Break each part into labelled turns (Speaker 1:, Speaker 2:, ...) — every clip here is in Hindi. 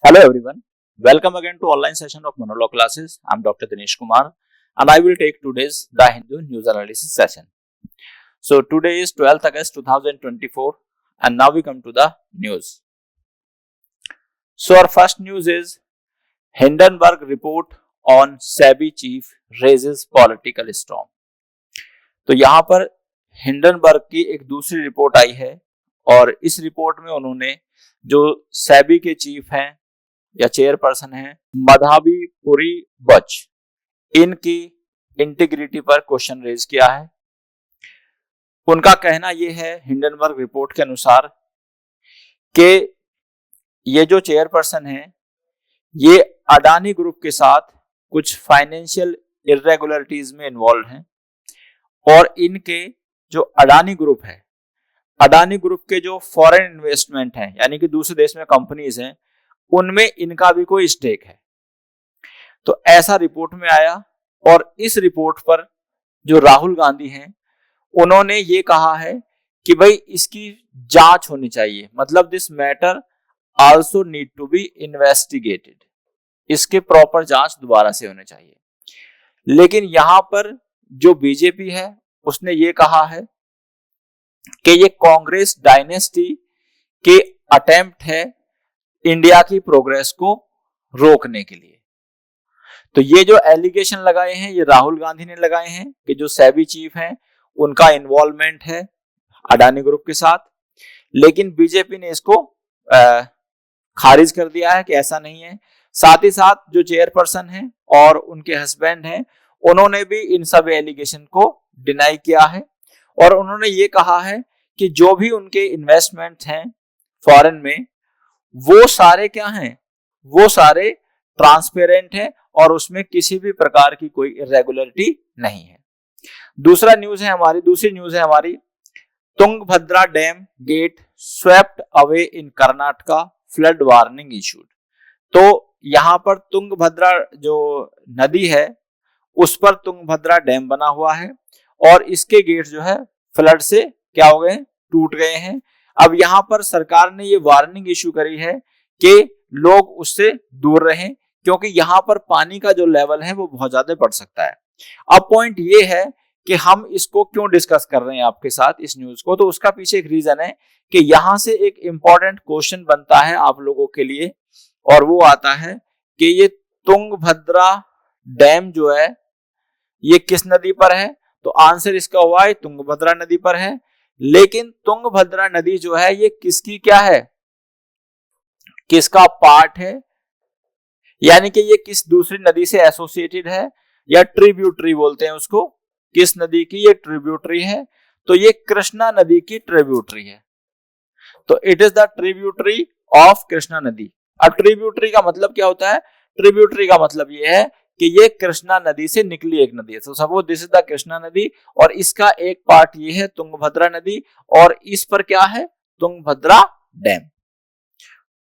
Speaker 1: Hello everyone, welcome again to online session of monologue classes. I'm Dr. Dinesh Kumar and I will take today's The Hindu news analysis session. So today is 12th August 2024 and now we come to the news. So our first news is Hindenburg report on SEBI chief raises political storm. तो यहाँ पर हिंडनबर्ग की एक दूसरी रिपोर्ट आई है और इस रिपोर्ट में उन्होंने जो सेबी के चीफ हैं या चेयरपर्सन है मधावीपुरी बच, इनकी इंटीग्रिटी पर क्वेश्चन रेज किया है। उनका कहना यह है हिंडनबर्ग रिपोर्ट के अनुसार कि ये जो चेयरपर्सन है ये अडानी ग्रुप के साथ कुछ फाइनेंशियल इरेगुलरिटीज में इन्वॉल्व हैं और इनके जो अडानी ग्रुप है, अडानी ग्रुप के जो फॉरेन इन्वेस्टमेंट हैं यानी कि दूसरे देश में कंपनीज हैं, उनमें इनका भी कोई स्टेक है। तो ऐसा रिपोर्ट में आया और इस रिपोर्ट पर जो राहुल गांधी हैं उन्होंने ये कहा है कि भाई इसकी जांच होनी चाहिए, मतलब this matter also need to be investigated, इसके प्रॉपर जांच दोबारा से होनी चाहिए। लेकिन यहां पर जो बीजेपी है उसने ये कहा है कि ये कांग्रेस डायनेस्टी के अटेम्प्ट है इंडिया की प्रोग्रेस को रोकने के लिए। तो ये जो एलिगेशन लगाए हैं ये राहुल गांधी ने लगाए हैं कि जो सेबी चीफ हैं उनका इन्वॉल्वमेंट है अडानी ग्रुप के साथ, लेकिन बीजेपी ने इसको खारिज कर दिया है कि ऐसा नहीं है। साथ ही साथ जो चेयरपर्सन है और उनके हस्बैंड हैं उन्होंने भी इन सब एलिगेशन को डिनाई किया है और उन्होंने ये कहा है कि जो भी उनके इन्वेस्टमेंट हैं फॉरेन में वो सारे क्या हैं, वो सारे ट्रांसपेरेंट हैं और उसमें किसी भी प्रकार की कोई इरेगुलरिटी नहीं है। दूसरी न्यूज है हमारी Tungabhadra dam gate swept away in Karnataka, flood warning issued. तो यहां पर तुंगभद्रा जो नदी है उस पर तुंगभद्रा डैम बना हुआ है और इसके गेट जो है फ्लड से क्या हो गए, टूट गए हैं। अब यहाँ पर सरकार ने ये वार्निंग इशू करी है कि लोग उससे दूर रहें क्योंकि यहाँ पर पानी का जो लेवल है वो बहुत ज्यादा बढ़ सकता है। अब पॉइंट ये है कि हम इसको क्यों डिस्कस कर रहे हैं आपके साथ इस न्यूज को, तो उसका पीछे एक रीजन है कि यहाँ से एक इंपॉर्टेंट क्वेश्चन बनता है आप लोगों के लिए और वो आता है कि ये तुंगभद्रा डैम जो है ये किस नदी पर है। तो आंसर इसका हुआ है तुंगभद्रा नदी पर है, लेकिन तुंगभद्रा नदी जो है ये किसकी क्या है, किसका पार्ट है, यानी कि ये किस दूसरी नदी से एसोसिएटेड है या ट्रिब्यूटरी बोलते हैं उसको, किस नदी की ये ट्रिब्यूटरी है। तो ये कृष्णा नदी की ट्रिब्यूटरी है, तो it is the tributary of Krishna नदी। अब ट्रिब्यूटरी का मतलब क्या होता है, ट्रिब्यूटरी का मतलब ये है कि ये कृष्णा नदी से निकली एक नदी है। तो suppose this is the Krishna नदी और इसका एक पार्ट ये है तुंगभद्रा नदी और इस पर क्या है, तुंगभद्रा डैम।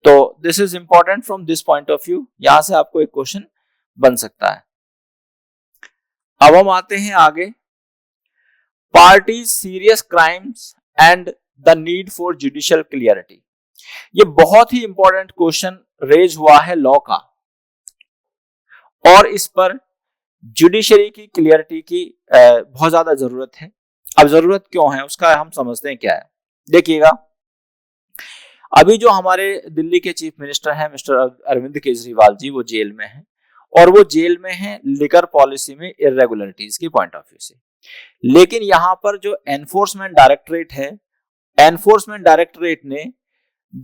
Speaker 1: तो this is important from this point of view, यहां से आपको एक क्वेश्चन बन सकता है। अब हम आते हैं आगे, parties serious crimes and the need for judicial clarity. ये बहुत ही इंपॉर्टेंट क्वेश्चन रेज हुआ है लॉ का और इस पर जुडिशरी की क्लियरिटी की बहुत ज्यादा जरूरत है। अब जरूरत क्यों है उसका हम समझते हैं क्या है। देखिएगा, अभी जो हमारे दिल्ली के चीफ मिनिस्टर हैं मिस्टर अरविंद केजरीवाल जी, वो जेल में हैं और वो जेल में हैं लिकर पॉलिसी में इरेगुलरिटीज की पॉइंट ऑफ व्यू से। लेकिन यहां पर जो एनफोर्समेंट डायरेक्टरेट है, एनफोर्समेंट डायरेक्टरेट ने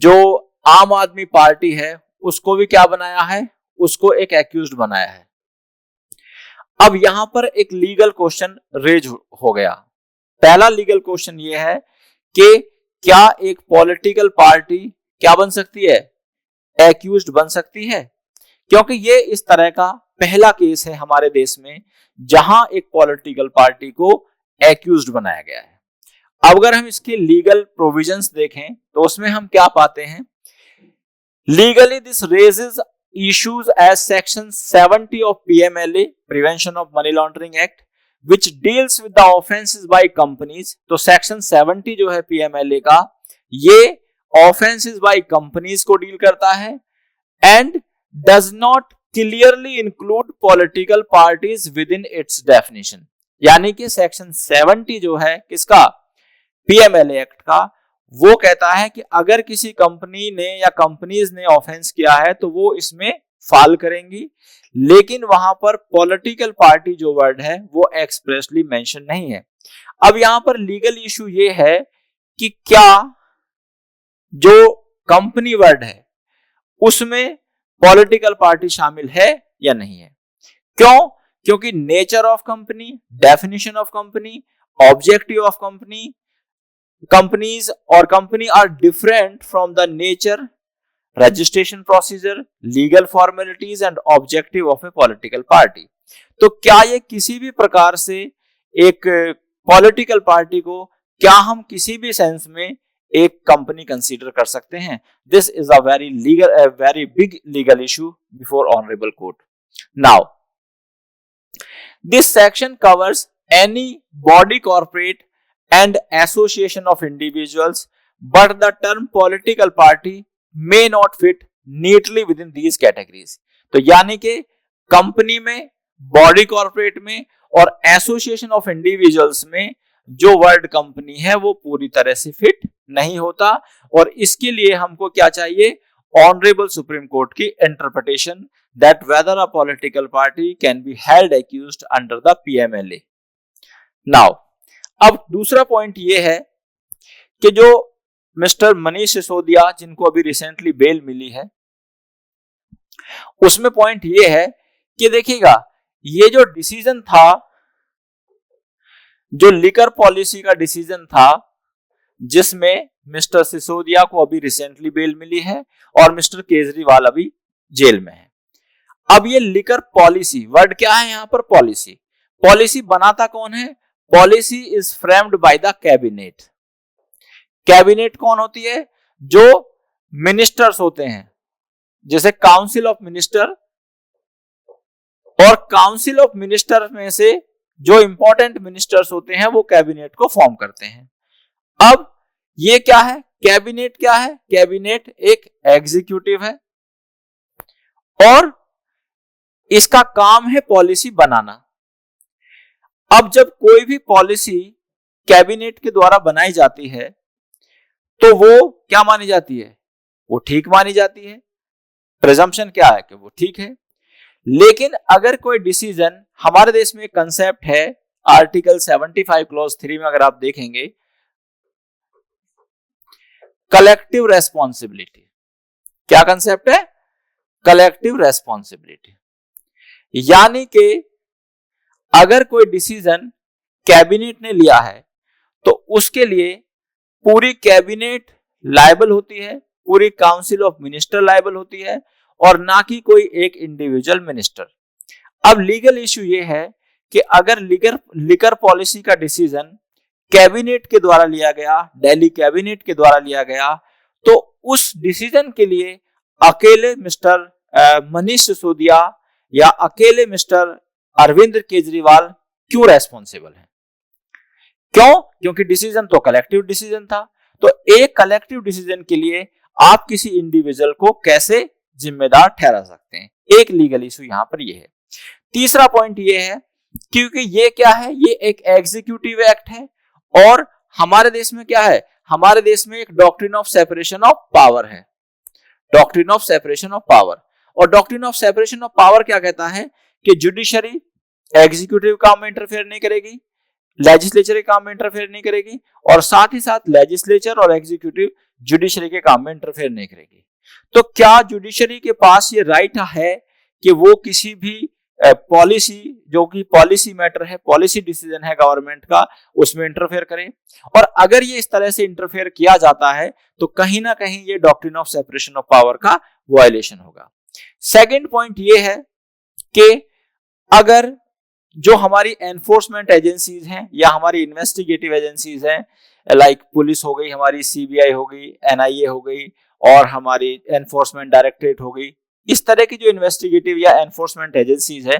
Speaker 1: जो आम आदमी पार्टी है उसको भी क्या बनाया है, उसको एक एक्यूज्ड बनाया है। अब यहां पर एक लीगल क्वेश्चन रेज हो गया। पहला लीगल क्वेश्चन ये है कि क्या एक पॉलिटिकल पार्टी क्या बन सकती है, एक्यूज्ड बन सकती है, क्योंकि ये इस तरह का पहला केस है हमारे देश में जहां एक पॉलिटिकल पार्टी को एक्यूज्ड बनाया गया है। अब अगर हम इसके लीगल प्रोविजंस देखें तो उसमें हम क्या पाते हैं, legally this raises issues as section 70 of PMLA Prevention of Money Laundering Act which deals with the offenses by companies। तो सेक्शन 70 जो है PMLA का ये ऑफेंसेस बाय कंपनीज को डील करता है and does not clearly include political parties within its definition। यानी कि सेक्शन 70 जो है किसका, पीएमएलए एक्ट का, वो कहता है कि अगर किसी कंपनी ने या कंपनीज ने ऑफेंस किया है तो वो इसमें फाल करेंगी, लेकिन वहां पर पॉलिटिकल पार्टी जो वर्ड है वो एक्सप्रेसली मेंशन नहीं है। अब यहां पर लीगल इशू ये है कि क्या जो कंपनी वर्ड है उसमें पॉलिटिकल पार्टी शामिल है या नहीं है। क्यों? क्योंकि nature of company, definition of company, objective of company, companies और company are different from the nature, registration procedure, legal formalities and objective of a political party. तो क्या ये किसी भी प्रकार से एक पॉलिटिकल पार्टी को क्या हम किसी भी सेंस में एक कंपनी कंसीडर कर सकते हैं? This is a very big legal issue before honourable court. Now this section covers any body, corporate and association of individuals, but the term political party may not fit neatly within these categories। तो यानी कि कंपनी में, बॉडी कॉर्पोरेट में और एसोसिएशन ऑफ इंडिविजुअल्स में जो वर्ड कंपनी है वो पूरी तरह से फिट नहीं होता, और इसके लिए हमको क्या चाहिए, ऑनरेबल सुप्रीम कोर्ट की interpretation that whether a political party can be held accused under the PMLA. Now अब दूसरा पॉइंट ये है कि जो मिस्टर मनीष सिसोदिया जिनको अभी रिसेंटली बेल मिली है, उसमें पॉइंट ये है कि देखिएगा, ये जो डिसीजन था, जो लिकर पॉलिसी का डिसीजन था, जिसमें मिस्टर सिसोदिया को अभी रिसेंटली बेल मिली है और मिस्टर केजरीवाल अभी जेल में है। अब ये लिकर पॉलिसी वर्ड क्या है यहां पर, पॉलिसी, पॉलिसी बनाता कौन है? Policy is framed by the cabinet. Cabinet कौन होती है? जो मिनिस्टर्स होते हैं, जैसे काउंसिल ऑफ मिनिस्टर, और काउंसिल ऑफ मिनिस्टर में से जो इंपॉर्टेंट मिनिस्टर्स होते हैं वो कैबिनेट को फॉर्म करते हैं। अब ये क्या है, कैबिनेट क्या है? कैबिनेट एक एग्जीक्यूटिव है और इसका काम है पॉलिसी बनाना। अब जब कोई भी पॉलिसी कैबिनेट के द्वारा बनाई जाती है तो वो क्या मानी जाती है? वो ठीक मानी जाती है। प्रिजम्पशन क्या है कि वो ठीक है। लेकिन अगर कोई डिसीजन, हमारे देश में एक कंसेप्ट है आर्टिकल 75 क्लॉज 3 में, अगर आप देखेंगे, कलेक्टिव रेस्पॉन्सिबिलिटी। क्या कंसेप्ट है? Collective responsibility. यानी कि अगर कोई डिसीजन कैबिनेट ने लिया है तो उसके लिए पूरी कैबिनेट लायबल होती है, पूरी काउंसिल ऑफ मिनिस्टर लायबल होती है, और ना कि कोई एक इंडिविजुअल मिनिस्टर। अब लीगल इशू ये है कि अगर लिकर पॉलिसी का डिसीजन कैबिनेट के द्वारा लिया गया, दिल्ली कैबिनेट के द्वारा लिया गया, तो उस डिसीजन के लिए अकेले मिस्टर मनीष सिसोदिया या अकेले मिस्टर अरविंद केजरीवाल क्यों रेस्पॉन्सिबल है? क्यों? क्योंकि डिसीजन तो कलेक्टिव डिसीजन था। तो एक कलेक्टिव डिसीजन के लिए आप किसी इंडिविजुअल को कैसे जिम्मेदार ठहरा सकते हैं? एक लीगल इशू यहां पर यह है। तीसरा पॉइंट यह है, क्योंकि ये क्या है, ये एक एग्जीक्यूटिव एक्ट है, और हमारे देश में क्या है, हमारे देश में एक doctrine of separation of power है, doctrine of separation of power. और doctrine of separation of power क्या कहता है कि जुडिशरी एग्जीक्यूटिव काम में इंटरफेयर नहीं करेगी, लेजिस्लेचर के काम में इंटरफेयर नहीं करेगी, और साथ ही साथ लेजिस्लेचर और एग्जीक्यूटिव जुडिशरी के काम में इंटरफेयर नहीं करेगी। तो क्या जुडिशरी के पास ये राइट है कि वो किसी भी पॉलिसी, जो कि पॉलिसी मैटर है, पॉलिसी डिसीजन है गवर्नमेंट का, उसमें इंटरफेयर करे? और अगर ये इस तरह से इंटरफेयर किया जाता है तो कहीं ना कहीं ये doctrine of separation of power का वायलेशन होगा। सेकंड पॉइंट ये है कि अगर जो हमारी एनफोर्समेंट एजेंसीज हैं या हमारी इन्वेस्टिगेटिव एजेंसीज हैं, लाइक पुलिस हो गई, हमारी सीबीआई हो गई, एनआईए हो गई, और हमारी एनफोर्समेंट डायरेक्टरेट हो गई, इस तरह की जो इन्वेस्टिगेटिव या एनफोर्समेंट एजेंसीज है,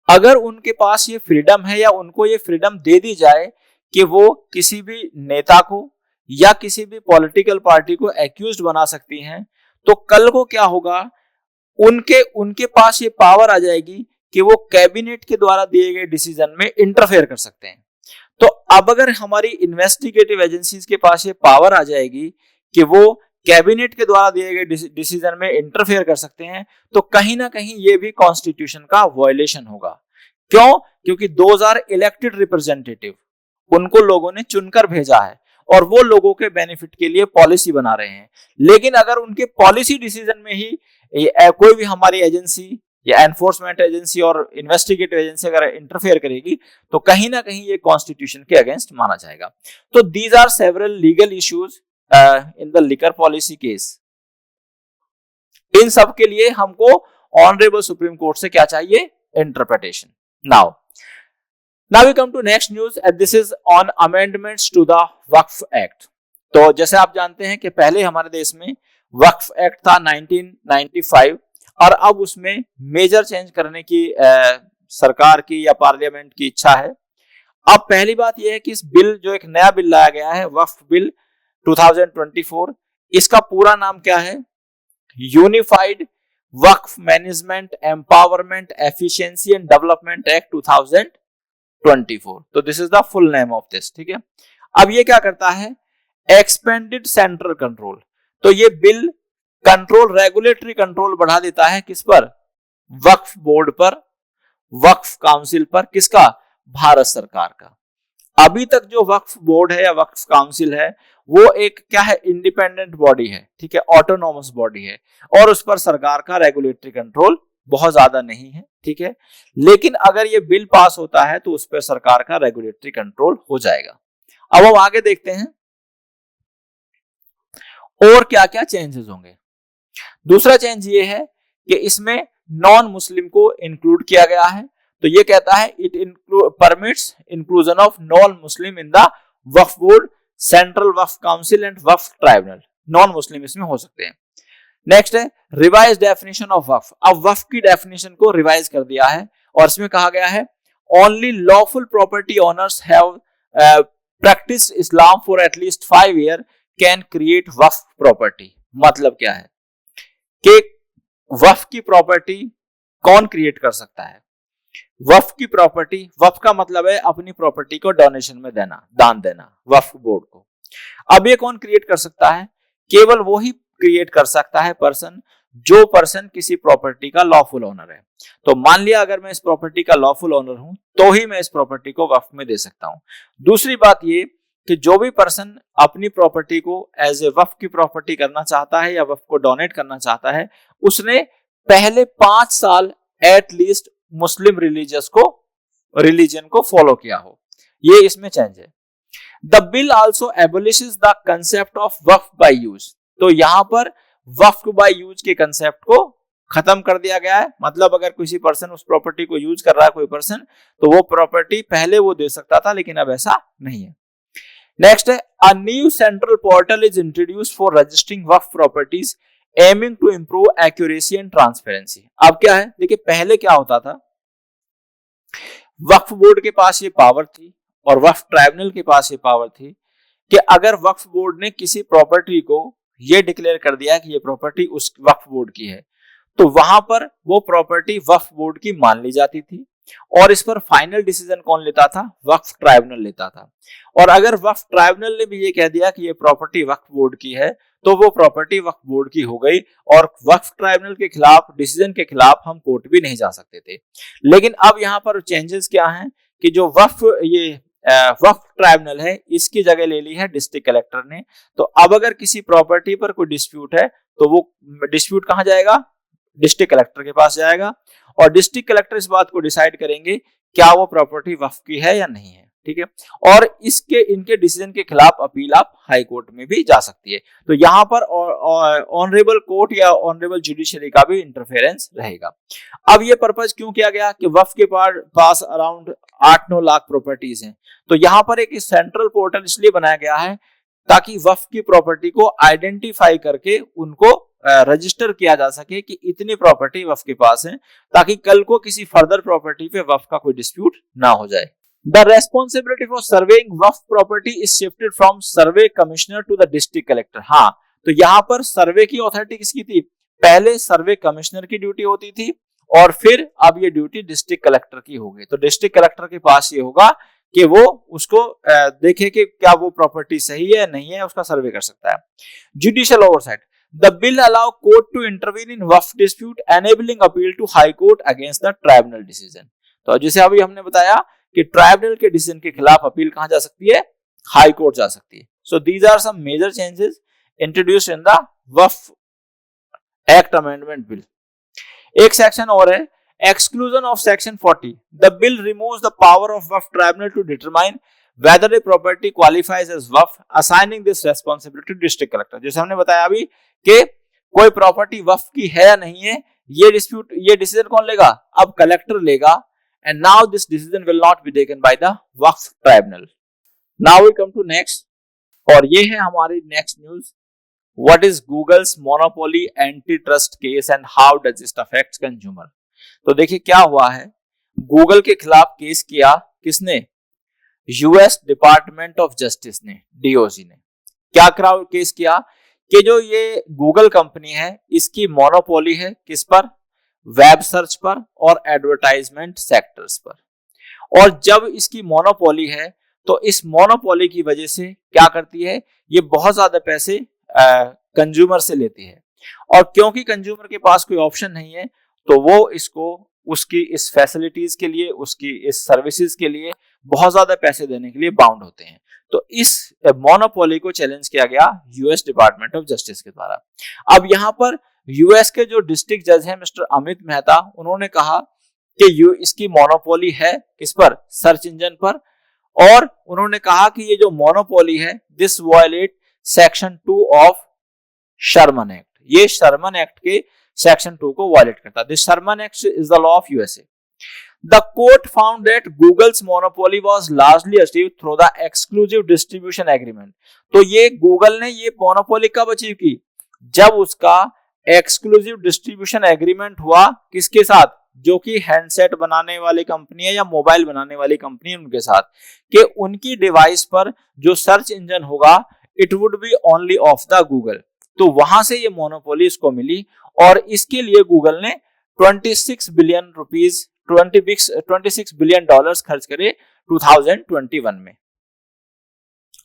Speaker 1: अगर उनके पास ये फ्रीडम है या उनको ये फ्रीडम दे दी जाए कि वो किसी भी नेता को या किसी भी पॉलिटिकल पार्टी को एक्यूज्ड बना सकती हैं, तो कल को क्या होगा, उनके पास ये पावर आ जाएगी कि वो कैबिनेट के द्वारा दिए गए डिसीजन में इंटरफेयर कर सकते हैं। तो अब अगर हमारी इन्वेस्टिगेटिव एजेंसीज के पास ये पावर आ जाएगी कि वो कैबिनेट के द्वारा दिए गए डिसीजन में इंटरफेयर कर सकते हैं, तो कहीं ना कहीं ये भी कॉन्स्टिट्यूशन का वायलेशन होगा। क्यों? क्योंकि 2000 इलेक्टेड रिप्रेजेंटेटिव, उनको लोगों ने चुनकर भेजा है और वो लोगों के बेनिफिट के लिए पॉलिसी बना रहे हैं। लेकिन अगर उनके पॉलिसी डिसीजन में ही कोई भी हमारी एजेंसी या एनफोर्समेंट एजेंसी और इन्वेस्टिगेटिव एजेंसी अगर इंटरफेयर करेगी, तो कहीं ना कहीं ये कॉन्स्टिट्यूशन के अगेंस्ट माना जाएगा। तो these are several legal issues in the liquor policy case. इन सब के लिए हमको ऑनरेबल सुप्रीम कोर्ट से क्या चाहिए? Interpretation. Now we come to next news and this is on amendments to the Waqf act. तो जैसे आप जानते हैं कि पहले हमारे देश में वक्फ एक्ट था 1995 और अब उसमें मेजर चेंज करने की सरकार की या पार्लियामेंट की इच्छा है। अब पहली बात यह है कि इस बिल, जो एक नया बिल लाया गया है वक्फ बिल 2024, इसका पूरा नाम क्या है? Unified Waqf management empowerment efficiency and development act 2024। तो this is the full name of this. ठीक है, अब ये क्या करता है? Expanded central control. तो ये बिल कंट्रोल, रेगुलेटरी कंट्रोल बढ़ा देता है किस पर? वक्फ बोर्ड पर, वक्फ काउंसिल पर। किसका? भारत सरकार का। अभी तक जो वक्फ बोर्ड है या वक्फ काउंसिल है वो एक क्या है? इंडिपेंडेंट बॉडी है, ठीक है, ऑटोनॉमस बॉडी है और उस पर सरकार का रेगुलेटरी कंट्रोल बहुत ज्यादा नहीं है। ठीक है, लेकिन अगर ये बिल पास होता है तो उस पर सरकार का रेगुलेटरी कंट्रोल हो जाएगा। अब हम आगे देखते हैं और क्या क्या चेंजेस होंगे। दूसरा चेंज ये है कि इसमें नॉन मुस्लिम को इंक्लूड किया गया है। तो ये कहता है it permits inclusion of non Muslim in the Waqf board, central Waqf council and Waqf tribunal. Non Muslim इसमें हो सकते हैं। नेक्स्ट है रिवाइज डेफिनेशन ऑफ वक्फ। अब वक्फ की डेफिनेशन को रिवाइज कर दिया है और इसमें कहा गया है only lawful property owners have practised Islam for at least 5 year can create Waqf property. मतलब क्या है कि वक्फ की प्रॉपर्टी कौन क्रिएट कर सकता है? वक्फ की प्रॉपर्टी, वक्फ का मतलब है अपनी प्रॉपर्टी को डोनेशन में देना, दान देना वक्फ बोर्ड को। अब ये कौन क्रिएट कर सकता है? केवल वो ही क्रिएट कर सकता है पर्सन, जो पर्सन किसी प्रॉपर्टी का लॉफुल ओनर है। तो मान लिया अगर मैं इस प्रॉपर्टी का लॉफुल ओनर हूं तो ही मैं इस प्रॉपर्टी को वक्फ में दे सकता हूं। दूसरी बात ये कि जो भी पर्सन अपनी प्रॉपर्टी को एज ए वक्फ की प्रॉपर्टी करना चाहता है या वक्फ को डोनेट करना चाहता है, उसने पहले 5 साल एटलीस्ट मुस्लिम रिलीजन को फॉलो किया हो। ये इसमें चेंज है। The bill also abolishes the concept of waqf by use. तो यहां पर वक्फ बाय यूज के कंसेप्ट को खत्म कर दिया गया है। मतलब अगर किसी पर्सन उस प्रॉपर्टी को यूज कर रहा है कोई पर्सन, तो वो प्रॉपर्टी पहले वो दे सकता था, लेकिन अब ऐसा नहीं है। नेक्स्ट है a new central portal is introduced for registering Waqf properties aiming to improve accuracy and transparency. अब क्या है, देखिए पहले क्या होता था, वक्फ बोर्ड के पास ये पावर थी और वक्फ ट्राइब्यूनल के पास ये पावर थी कि अगर वक्फ बोर्ड ने किसी प्रॉपर्टी को ये डिक्लेयर कर दिया कि ये प्रॉपर्टी उस वक्फ बोर्ड की है, तो वहां पर वो प्रॉपर्टी वक्फ बोर्ड की मान ली जाती थी और इस पर फाइनल डिसीजन कौन लेता था? वक्फ ट्राइब्यूनल लेता था। और अगर वक्फ ट्राइब्यूनल ने भी ये कह दिया कि ये प्रॉपर्टी वक्फ बोर्ड की है, तो वो प्रॉपर्टी वक्फ बोर्ड की हो गई और वक्फ ट्राइब्यूनल के खिलाफ, डिसीजन के खिलाफ हम कोर्ट भी नहीं जा सकते थे। लेकिन अब यहाँ पर चेंजेस क्या हैं कि जो वक्फ ट्राइब्यूनल है, इसकी जगह ले ली है डिस्ट्रिक्ट कलेक्टर ने। तो अब अगर किसी प्रॉपर्टी पर कोई डिस्प्यूट है तो वो डिस्प्यूट कहां जाएगा? डिस्ट्रिक्ट कलेक्टर के पास जाएगा और डिस्ट्रिक्ट कलेक्टर इस बात को डिसाइड करेंगे क्या वो प्रॉपर्टी वक्फ की है या नहीं है। ठीक है, और इनके डिसीजन के खिलाफ अपील आप हाई कोर्ट में भी जा सकती है। तो यहाँ पर ऑनरेबल कोर्ट या ऑनरेबल जुडिशरी का भी इंटरफेरेंस रहेगा। अब ये पर्पज क्यों किया गया कि वक्फ के पास अराउंड 8-9 लाख प्रॉपर्टीज हैं, तो यहाँ पर एक सेंट्रल पोर्टल इसलिए बनाया गया है ताकि वक्फ की प्रॉपर्टी को आइडेंटिफाई करके उनको रजिस्टर किया जा सके कि इतनी प्रॉपर्टी वक्फ के पास है, ताकि कल को किसी फर्दर प्रॉपर्टी पे वक्फ का कोई डिस्प्यूट ना हो जाए। The responsibility for surveying Waqf property is shifted from survey commissioner to the district collector. हाँ, तो यहाँ पर सर्वे की अथॉरिटी किसकी थी? पहले सर्वे कमिश्नर की ड्यूटी होती थी और फिर अब ये ड्यूटी डिस्ट्रिक्ट कलेक्टर की हो गई। तो डिस्ट्रिक्ट कलेक्टर के पास ये होगा कि वो उसको देखे कि क्या वो प्रॉपर्टी सही है नहीं है, उसका सर्वे कर सकता है। Judicial oversight, the bill allow court to intervene in Waqf dispute enabling appeal to high court against the tribunal decision. तो जैसे अभी हमने बताया कि ट्राइब्यूनल के डिसीजन के खिलाफ अपील कहां जा सकती है? हाई कोर्ट जा सकती है। So these are some major changes introduced in the Waqf act amendment bill. एक सेक्शन और है, exclusion of section 40. The bill removes the power of Waqf tribunal to determine whether a property qualifies as Waqf, assigning this responsibility to district collector. जैसे हमने बताया अभी कि कोई प्रॉपर्टी वक्फ की है या नहीं है, ये डिसीजन कौन लेगा? अब कलेक्टर लेगा। and now this decision will not be taken by the Waqf tribunal. Now we come to next, और ये है हमारी next news. What is Google's monopoly antitrust case and how does it affect consumer? तो देखिए क्या हुआ है, गूगल के खिलाफ केस किया किसने? यूएस डिपार्टमेंट ऑफ जस्टिस ने, डीओजी ने। क्या केस किया कि जो ये गूगल कंपनी है इसकी मोनोपोली है किस पर? वेब सर्च पर और एडवर्टाइजमेंट सेक्टर्स पर। और जब इसकी मोनोपोली है तो इस मोनोपोली की वजह से क्या करती है, ये बहुत ज्यादा पैसे कंज्यूमर से लेती है। और क्योंकि कंज्यूमर के पास कोई ऑप्शन नहीं है तो वो इसको उसकी इस फैसिलिटीज के लिए, उसकी इस सर्विसेज के लिए बहुत ज्यादा पैसे देने के लिए बाउंड होते हैं। तो इस मोनोपोली को चैलेंज किया गया यूएस डिपार्टमेंट ऑफ जस्टिस के द्वारा। अब यहाँ पर यूएस के जो डिस्ट्रिक्ट जज हैं मिस्टर अमित मेहता, उन्होंने कहा कि इसकी मोनोपोली है किस पर? सर्च इंजन पर। और उन्होंने कहा कि ये जो मोनोपोली है this violate section 2 of Sherman act, ये शर्मन एक्ट के सेक्शन 2 को वायलेट करता है। This Sherman act is the law of USA. The court found that Google's monopoly was largely achieved through the exclusive distribution agreement. तो ये गूगल ने ये मोनोपोली कब अचीव की? जब उसका एक्सक्लूसिव डिस्ट्रीब्यूशन एग्रीमेंट हुआ किसके साथ? जो कि हैंडसेट बनाने वाली कंपनी है या मोबाइल बनाने वाली कंपनी है उनके साथ, कि उनकी डिवाइस पर जो सर्च इंजन होगा it would be only of the Google. तो वहां से ये मोनोपोली इसको मिली और इसके लिए गूगल ने 26 बिलियन रुपीस 26 बिलियन डॉलर्स खर्च करे 2021 में।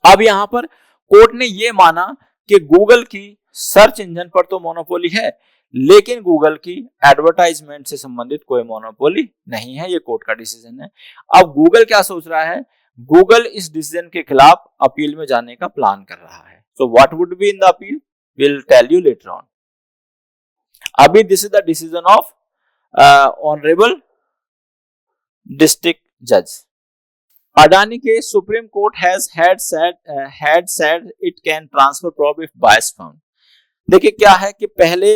Speaker 1: अब यहां पर कोर्ट ने यह माना कि गूगल की सर्च इंजन पर तो मोनोपोली है लेकिन गूगल की एडवर्टाइजमेंट से संबंधित कोई मोनोपोली नहीं है। ये कोर्ट का डिसीजन है। अब गूगल क्या सोच रहा है? गूगल इस डिसीजन के खिलाफ अपील में जाने का प्लान कर रहा है। So what would be in the appeal? We'll tell you later on. अभी this is the decision of honorable district judge. Adani case, Supreme Court has had said it can transfer probe if bias found. देखिए क्या है कि पहले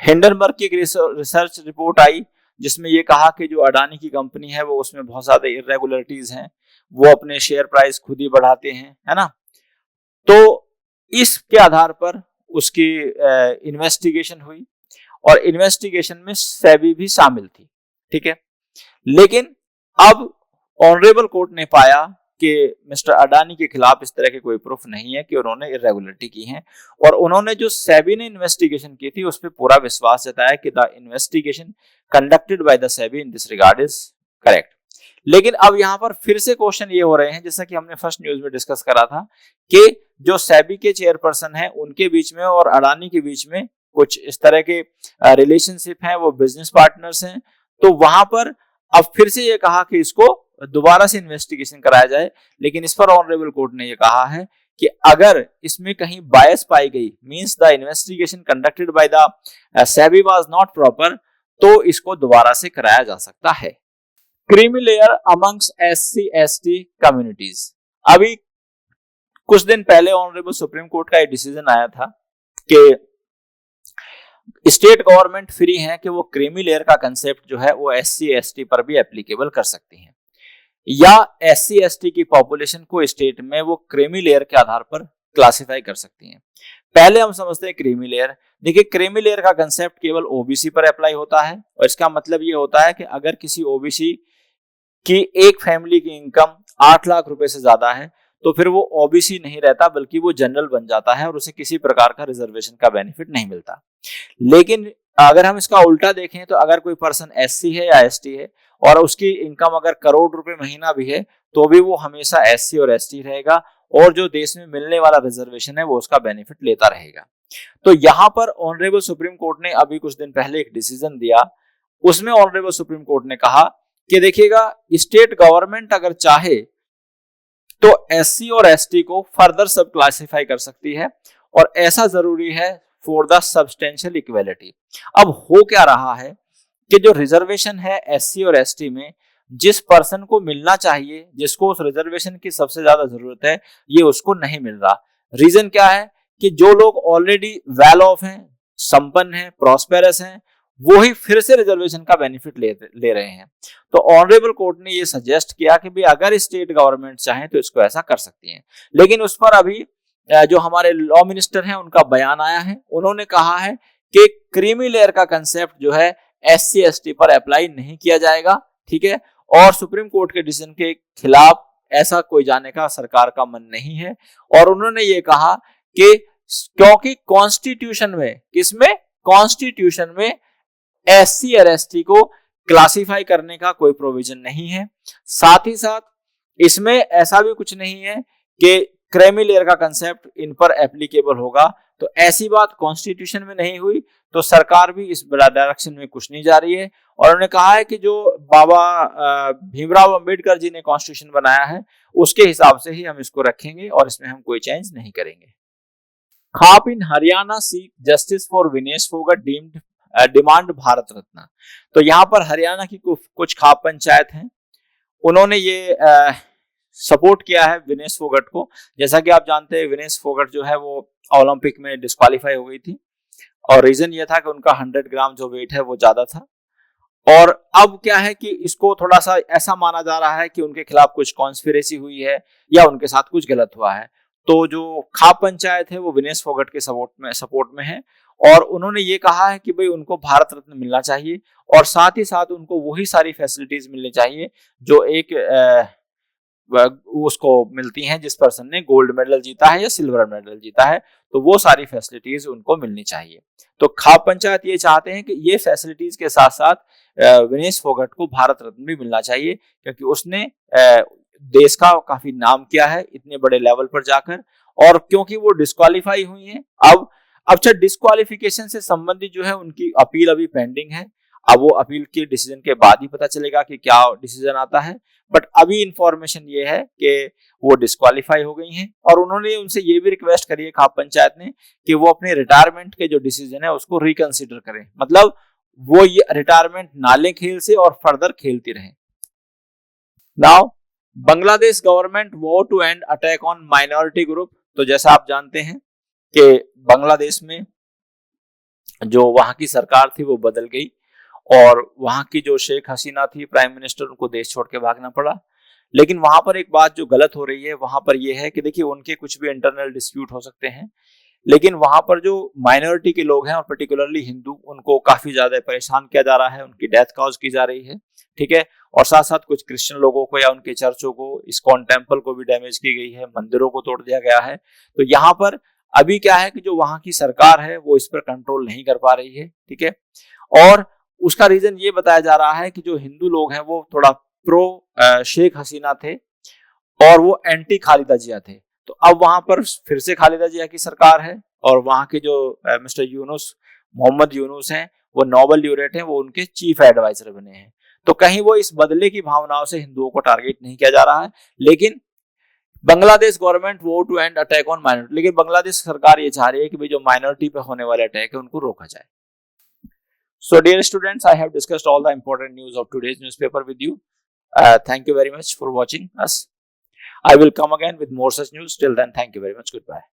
Speaker 1: हिंडनबर्ग की एक रिसर्च रिपोर्ट आई जिसमें ये कहा कि जो अडानी की कंपनी है वो उसमें बहुत ज्यादा इरेगुलरिटीज हैं, वो अपने शेयर प्राइस खुद ही बढ़ाते हैं, है ना। तो इसके आधार पर उसकी इन्वेस्टिगेशन हुई और इन्वेस्टिगेशन में सेबी भी शामिल थी, ठीक है। लेकिन अब ऑनरेबल कोर्ट ने पाया कि मिस्टर अडानी के खिलाफ इस तरह के कोई प्रूफ नहीं है कि उन्होंने इरेगुलरिटी की है और उन्होंने जो सेबी ने इन्वेस्टिगेशन की थी उस पर पूरा विश्वास जताया कि the investigation conducted by the SEBI in this regard is correct. लेकिन अब यहाँ पर फिर से क्वेश्चन ये हो रहे हैं, जैसा कि हमने फर्स्ट न्यूज में डिस्कस करा था कि जो सेबी के चेयरपर्सन है उनके बीच में और अडानी के बीच में कुछ इस तरह के रिलेशनशिप हैं, वो बिजनेस पार्टनर्स हैं। तो वहां पर अब फिर से ये कहा कि इसको दोबारा से इन्वेस्टिगेशन कराया जाए, लेकिन इस पर ऑनरेबल कोर्ट ने ये कहा है कि अगर इसमें कहीं बायस पाई गई, means the investigation conducted by the SEBI was not proper, तो इसको दोबारा से कराया जा सकता है। Creamy layer amongst SC/ST communities. अभी कुछ दिन पहले ऑनरेबल सुप्रीम कोर्ट का एक डिसीजन आया था कि स्टेट गवर्नमेंट फ्री है कि वो क्रीमी लेयर का कंसेप्ट जो है वो SC/ST पर भी एप्लीकेबल कर सकती हैं, या SC/ST की पॉपुलेशन को स्टेट में वो क्रीमी लेयर के आधार पर क्लासिफाई कर सकती हैं। पहले हम समझते हैं क्रीमी लेयर। देखिए क्रीमी लेयर का कंसेप्ट केवल ओबीसी पर अप्लाई होता है और इसका मतलब ये होता है कि अगर किसी ओबीसी की एक फैमिली की इनकम 8 लाख रुपए से ज्यादा है तो फिर वो ओबीसी नहीं रहता बल्कि वो जनरल बन जाता है और उसे किसी प्रकार का रिजर्वेशन का बेनिफिट नहीं मिलता। लेकिन अगर हम इसका उल्टा देखें तो अगर कोई पर्सन एससी है या एसटी है और उसकी इनकम अगर करोड़ रुपए महीना भी है तो भी वो हमेशा एससी और एसटी रहेगा और जो देश में मिलने वाला रिजर्वेशन है वो उसका बेनिफिट लेता रहेगा। तो यहाँ पर ऑनरेबल सुप्रीम कोर्ट ने अभी कुछ दिन पहले एक डिसीजन दिया, उसमें ऑनरेबल सुप्रीम कोर्ट ने कहा कि देखिएगा, स्टेट गवर्नमेंट अगर चाहे तो एससी और एसटी को फर्दर सब क्लासिफाई कर सकती है और ऐसा जरूरी है फॉर द सब्सटेंशियल इक्वेलिटी। अब हो क्या रहा है कि जो रिजर्वेशन है एससी और एसटी में, जिस पर्सन को मिलना चाहिए, जिसको उस रिजर्वेशन की सबसे ज्यादा जरूरत है, ये उसको नहीं मिल रहा। रीजन क्या है कि जो लोग ऑलरेडी वेल ऑफ हैं, संपन्न हैं, प्रॉस्पेरस हैं, वो ही फिर से रिजर्वेशन का बेनिफिट ले रहे हैं। तो ऑनरेबल कोर्ट ने ये सजेस्ट किया कि भाई अगर स्टेट गवर्नमेंट चाहे तो इसको ऐसा कर सकती हैं। लेकिन उस पर अभी जो हमारे लॉ मिनिस्टर हैं उनका बयान आया है, उन्होंने कहा है कि क्रीमी लेयर का कंसेप्ट जो है एससी एसटी पर अप्लाई नहीं किया जाएगा, ठीक है। और सुप्रीम कोर्ट के डिसीजन के खिलाफ ऐसा कोई जाने का सरकार का मन नहीं है। और उन्होंने ये कहा कि क्योंकि कॉन्स्टिट्यूशन में, किसमें, कॉन्स्टिट्यूशन में एससी और एसटी को क्लासिफाई करने का कोई प्रोविजन नहीं है। साथ ही साथ इसमें ऐसा भी कुछ नहीं है कि क्रीमी लेयर का कंसेप्ट इन पर एप्लीकेबल होगा। तो ऐसी बात कॉन्स्टिट्यूशन में नहीं हुई तो सरकार भी इस डायरेक्शन में कुछ नहीं जा रही है। और उन्होंने कहा है कि जो बाबा भीमराव अंबेडकर जी ने कॉन्स्टिट्यूशन बनाया है उसके हिसाब से ही हम इसको रखेंगे और इसमें हम कोई चेंज नहीं करेंगे। Khap in Haryana seek justice for Vinesh Phogat deemed demand Bharat Ratna. तो यहाँ पर हरियाणा की कुछ खाप पंचायत हैं, उन्होंने ये सपोर्ट किया है विनेश फोगाट को। जैसा कि आप जानते हैं विनेश फोगाट जो है वो ओलंपिक में डिस्क्वालीफाई हो गई थी और रीजन ये था कि उनका 100 ग्राम जो वेट है वो ज्यादा था। और अब क्या है कि इसको थोड़ा सा ऐसा माना जा रहा है कि उनके खिलाफ कुछ कॉन्स्पिरेसी हुई है या उनके साथ कुछ गलत हुआ है। तो जो खाप पंचायत है वो विनेश फोगाट के सपोर्ट में है और उन्होंने ये कहा है कि भाई उनको भारत रत्न मिलना चाहिए और साथ ही साथ उनको वही सारी फैसिलिटीज मिलनी चाहिए जो एक उसको मिलती हैं जिस पर्सन ने गोल्ड मेडल जीता है या सिल्वर मेडल जीता है, तो वो सारी फैसिलिटीज उनको मिलनी चाहिए। तो खाप पंचायत ये चाहते हैं कि ये फैसिलिटीज के साथ साथ विनेश फोगाट को भारत रत्न भी मिलना चाहिए क्योंकि उसने देश का काफी नाम किया है इतने बड़े लेवल पर जाकर। और क्योंकि वो डिस्क्वालीफाई हुई हैं, अब डिस्क्वालिफिकेशन से संबंधित जो है उनकी अपील अभी पेंडिंग है। अब वो अपील के डिसीजन के बाद ही पता चलेगा कि क्या डिसीजन आता है। बट अभी इंफॉर्मेशन ये है कि वो डिस्क्वालीफाई हो गई हैं और उन्होंने उनसे ये भी रिक्वेस्ट करी है खाप पंचायत ने कि वो अपने रिटायरमेंट के जो डिसीजन है उसको रिकंसिडर करें, मतलब वो ये रिटायरमेंट ना लें खेल से और फर्दर खेलती रहें। Now Bangladesh government vow to end attack on minority group. तो जैसा आप जानते हैं कि बांग्लादेश में जो वहां की सरकार थी वो बदल गई और वहां की जो शेख हसीना थी प्राइम मिनिस्टर, उनको देश छोड़ के भागना पड़ा। लेकिन वहां पर एक बात जो गलत हो रही है वहां पर यह है कि देखिए उनके कुछ भी इंटरनल डिस्प्यूट हो सकते हैं, लेकिन वहां पर जो माइनॉरिटी के लोग हैं और पर्टिकुलरली हिंदू, उनको काफी ज्यादा परेशान किया जा रहा है, उनकी डेथ कॉज की जा रही है, ठीक है। और साथ साथ कुछ क्रिश्चियन लोगों को या उनके चर्चों को, इस्कॉन टेम्पल को भी डैमेज की गई है, मंदिरों को तोड़ दिया गया है। तो यहाँ पर अभी क्या है कि जो वहां की सरकार है वो इस पर कंट्रोल नहीं कर पा रही है, ठीक है। और उसका रीजन ये बताया जा रहा है कि जो हिंदू लोग हैं वो थोड़ा प्रो शेख हसीना थे और वो एंटी खालिदा जिया थे। तो अब वहां पर फिर से खालिदा जिया की सरकार है और वहां के जो मिस्टर यूनुस, मोहम्मद यूनुस हैं, वो नोबेल ल्यूरेट हैं, वो उनके चीफ एडवाइजर बने हैं। तो कहीं वो इस बदले की भावनाओं से हिंदुओं को टारगेट नहीं किया जा रहा है। लेकिन Bangladesh government vow to end attack on minority, लेकिन बांग्लादेश सरकार ये चाह रही है कि भाई जो माइनॉरिटी पे होने वाले अटैक है उनको रोका जाए। So dear students, I have discussed all the important news of today's newspaper with you. Thank you very much for watching us. I will come again with more such news. Till then, thank you very much. Goodbye.